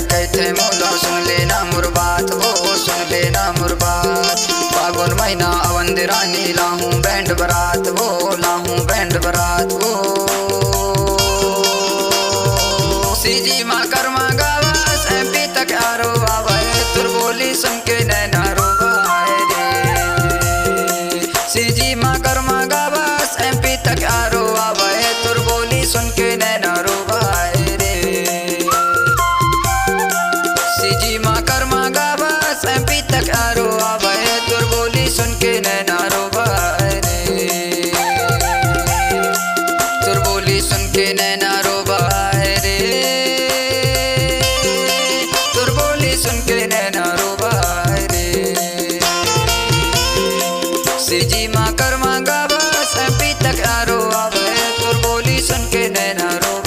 कहते मोला सुन लेना मोर बात, वो सुन लेना मोर बात। फागुन महीना अवंद रानी लाहूं बैंड बरात, वो लाहूं बैंड बरात। वो सीजी माँ कर्मा गावास एमपी तक आरो आवे, तुर बोली सुन के नैना रोवाए रे। सीजी माँ कर्मा गावास एमपी तक आरो आवे, तुर बोली सुन के नैना रोवाए रे। सीजी माँ कर्मा गावास एमपी तक आरो आवे, तुर बोली सुन के नैना रोवाए रे। तुर बोली सुन के नैना रोवाए रे, तुर बोली सुन के नैना रोवाए रे। सीजी माँ कर्मा गावास एमपी तक आरो आवे, तुर बोली सुन के नैना रोवाए।